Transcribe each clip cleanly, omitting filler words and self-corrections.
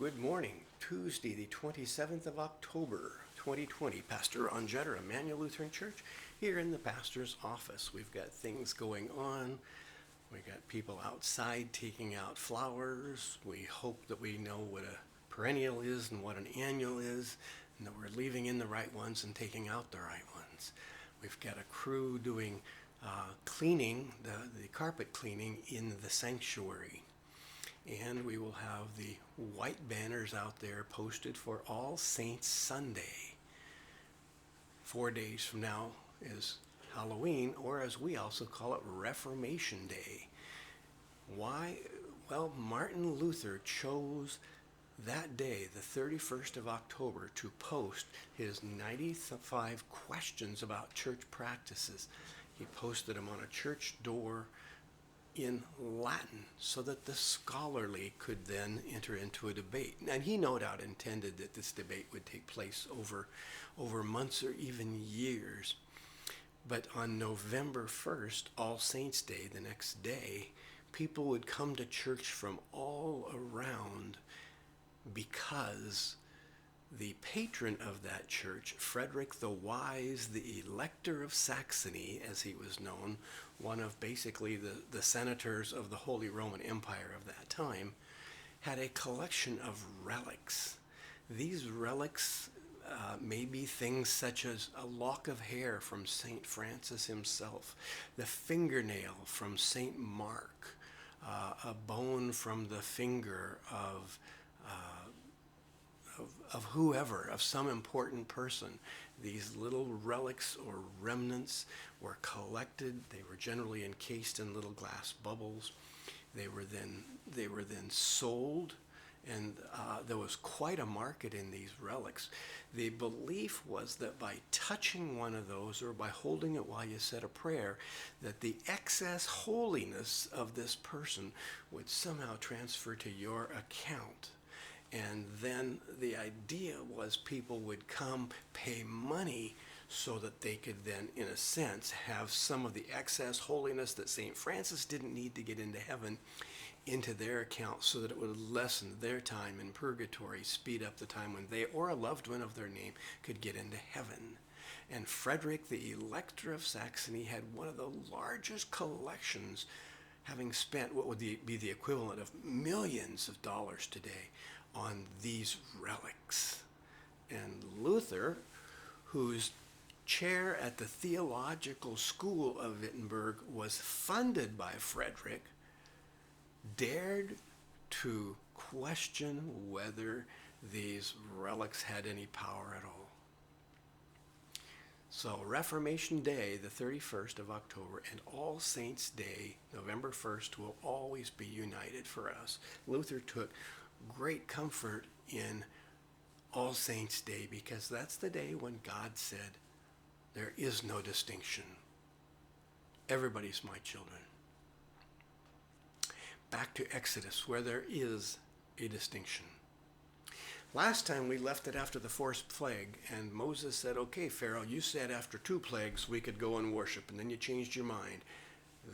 Good morning, Tuesday, the 27th of October, 2020. Pastor Ron Jetter, Immanuel Lutheran Church, here in the pastor's office. We've got things going on. We've got people outside taking out flowers. We hope that we know what a perennial is and what an annual is, and that we're leaving in the right ones and taking out the right ones. We've got a crew doing cleaning, the carpet cleaning in the sanctuary. And we will have the white banners out there posted for All Saints Sunday. 4 days from now is Halloween, or as we also call it, Reformation Day. Why? Well, Martin Luther chose that day, the 31st of October, to post his 95 questions about church practices. He posted them on a church door in Latin so that the scholarly could then enter into a debate. And he no doubt intended that this debate would take place over months or even years. But on November 1st, All Saints Day, the next day, people would come to church from all around because the patron of that church, Frederick the Wise, the Elector of Saxony, as he was known, one of basically the senators of the Holy Roman Empire of that time, had a collection of relics. These relics may be things such as a lock of hair from St. Francis himself, the fingernail from St. Mark, a bone from the finger of whoever, of some important person. These little relics or remnants were collected. They were generally encased in little glass bubbles. They were then sold, and there was quite a market in these relics. The belief was that by touching one of those or by holding it while you said a prayer, that the excess holiness of this person would somehow transfer to your account. And then the idea was people would come pay money so that they could then, in a sense, have some of the excess holiness that St. Francis didn't need to get into heaven into their account, so that it would lessen their time in purgatory, speed up the time when they or a loved one of their name could get into heaven. And Frederick, the Elector of Saxony, had one of the largest collections, having spent what would be the equivalent of millions of dollars today on these relics. And Luther, whose chair at the theological school of Wittenberg was funded by Frederick, dared to question whether these relics had any power at all. So Reformation Day, the 31st of October, and All Saints Day, November 1st, will always be united for us. Luther took great comfort in All Saints Day because that's the day when God said, there is no distinction. Everybody's my children. Back to Exodus, where there is a distinction. Last time we left it after the fourth plague, and Moses said, okay, Pharaoh, you said after 2 plagues we could go and worship, and then you changed your mind.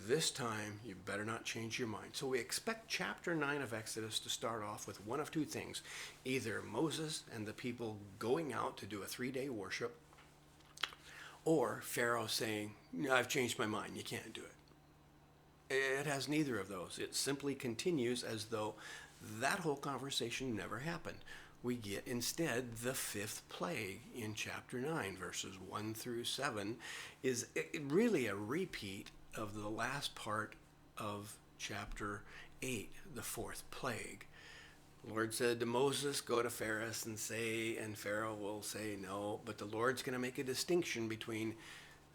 This time, you better not change your mind. So we expect chapter 9 of Exodus to start off with one of 2 things. Either Moses and the people going out to do a 3-day worship, or Pharaoh saying, I've changed my mind, you can't do it. It has neither of those. It simply continues as though that whole conversation never happened. We get instead the 5th plague in chapter 9, verses 1 through 7, is really a repeat of the last part of chapter 8, the 4th plague. The Lord said to Moses, go to Pharaoh and say, and Pharaoh will say no, but the Lord's going to make a distinction between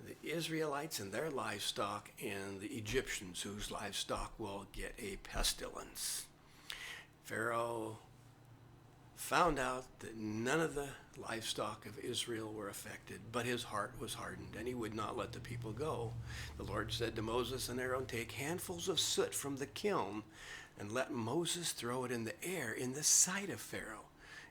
the Israelites and their livestock and the Egyptians whose livestock will get a pestilence. Pharaoh found out that none of the livestock of Israel were affected, but his heart was hardened, and he would not let the people go. The Lord said to Moses and Aaron, take handfuls of soot from the kiln, and let Moses throw it in the air in the sight of Pharaoh.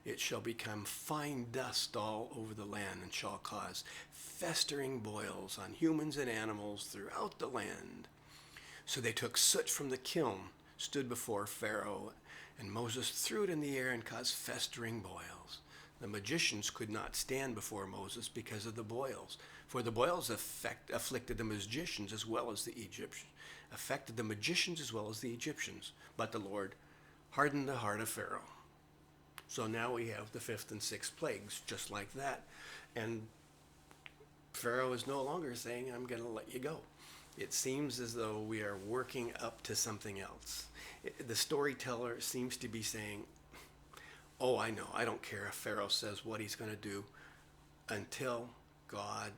It shall become fine dust all over the land, and shall cause festering boils on humans and animals throughout the land. So they took soot from the kiln, stood before Pharaoh, And Moses threw it in the air and caused festering boils. The magicians could not stand before Moses because of the boils, for the boils afflicted the magicians as well as the Egyptians, affected the magicians as well as the Egyptians. But the Lord hardened the heart of Pharaoh. So now we have the fifth and sixth plagues, just like that. And Pharaoh is no longer saying, I'm going to let you go. It seems as though we are working up to something else. The storyteller seems to be saying, oh, I know, I don't care if Pharaoh says what he's going to do until God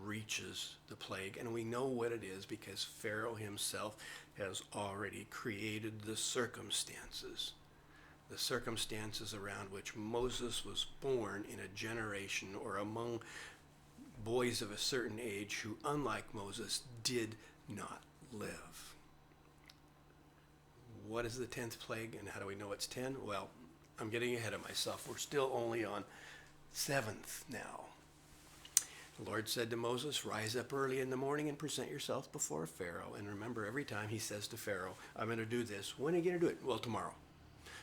reaches the plague. And we know what it is because Pharaoh himself has already created the circumstances around which Moses was born in a generation or among boys of a certain age who, unlike Moses, did not live. What is the 10th plague and how do we know it's 10? Well, I'm getting ahead of myself. We're still only on 7th now. The Lord said to Moses, rise up early in the morning and present yourself before Pharaoh. And remember, every time he says to Pharaoh, I'm going to do this. When are you going to do it? Well, tomorrow.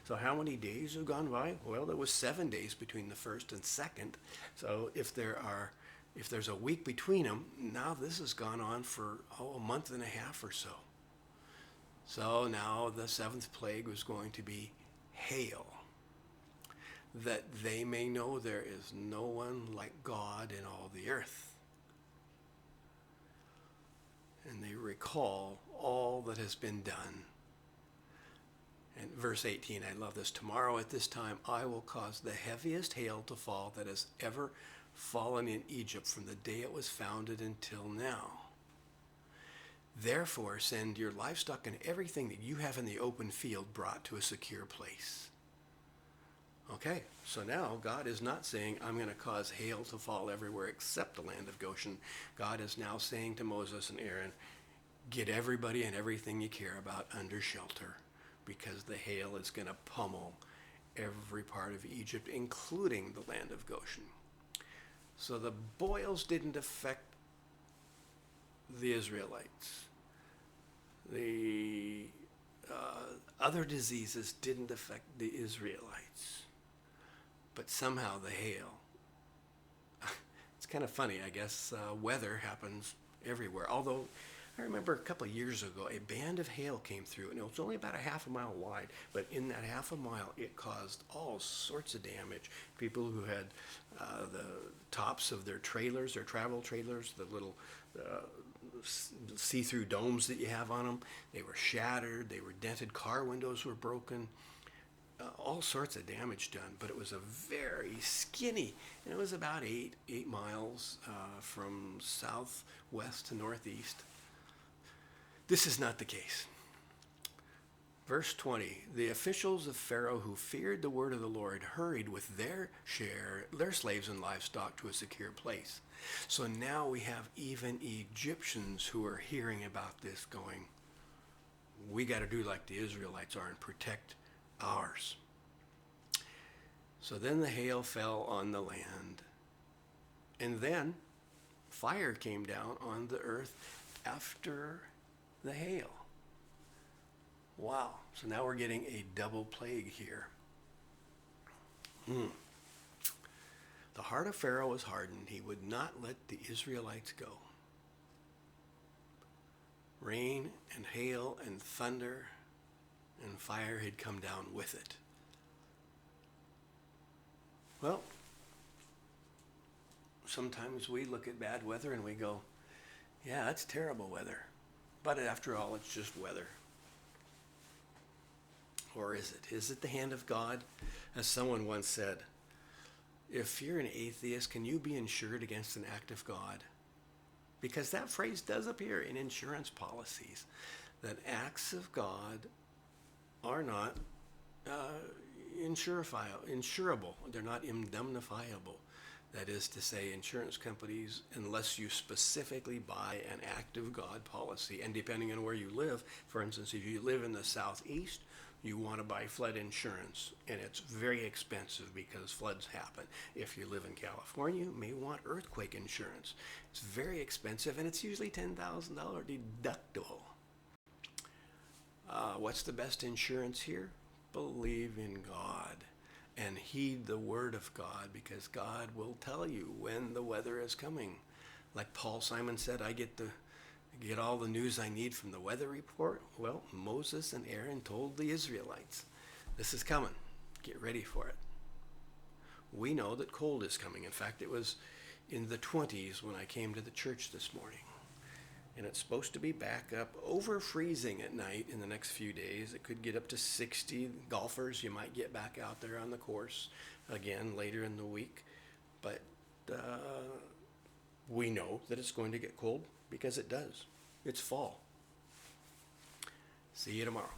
So how many days have gone by? Well, there was 7 days between the first and second. So if there's a week between them, now this has gone on for a month and a half or so. So now the 7th plague was going to be hail, that they may know there is no one like God in all the earth. And they recall all that has been done. And verse 18, I love this. Tomorrow at this time I will cause the heaviest hail to fall that has ever fallen in Egypt from the day it was founded until now. Therefore send your livestock and everything that you have in the open field brought to a secure place. Okay, so now God is not saying, I'm going to cause hail to fall everywhere except the land of Goshen. God is now saying to Moses and Aaron, get everybody and everything you care about under shelter, because the hail is going to pummel every part of Egypt, including the land of Goshen. So the boils didn't affect the Israelites. The other diseases didn't affect the Israelites. But somehow the hail, it's kind of funny, I guess, weather happens everywhere. Although I remember a couple of years ago, a band of hail came through, and it was only about a half a mile wide, but in that half a mile, it caused all sorts of damage. People who had the tops of their trailers, their travel trailers, the little see-through domes that you have on them, they were shattered, they were dented, car windows were broken, all sorts of damage done. But it was a very skinny, and it was about 8 miles from southwest to northeast. This is not the case. Verse 20, the officials of Pharaoh who feared the word of the Lord hurried with their slaves and livestock to a secure place. So now we have even Egyptians who are hearing about this going, we got to do like the Israelites are and protect ours. So then the hail fell on the land, and then fire came down on the earth after the hail. Wow. So now we're getting a double plague here. The heart of Pharaoh was hardened. He would not let the Israelites go. Rain and hail and thunder and fire had come down with it. Well, sometimes we look at bad weather and we go, yeah, that's terrible weather. But after all, it's just weather. Or is it? Is it the hand of God? As someone once said, if you're an atheist, can you be insured against an act of God? Because that phrase does appear in insurance policies, that acts of God are not insurable. They're not indemnifiable. That is to say, insurance companies, unless you specifically buy an act of God policy, and depending on where you live, for instance, if you live in the southeast, you want to buy flood insurance, and it's very expensive because floods happen. If you live in California, you may want earthquake insurance. It's very expensive, and it's usually $10,000 deductible. What's the best insurance here? believe in God and heed the word of God, because God will tell you when the weather is coming. Like Paul Simon said, I get all the news I need from the weather report. Well, Moses and Aaron told the Israelites, this is coming. Get ready for it. We know that cold is coming. In fact, it was in the 20s when I came to the church this morning. And it's supposed to be back up over freezing at night in the next few days. It could get up to 60. Golfers, you might get back out there on the course again later in the week. But we know that it's going to get cold because it does. It's fall. See you tomorrow.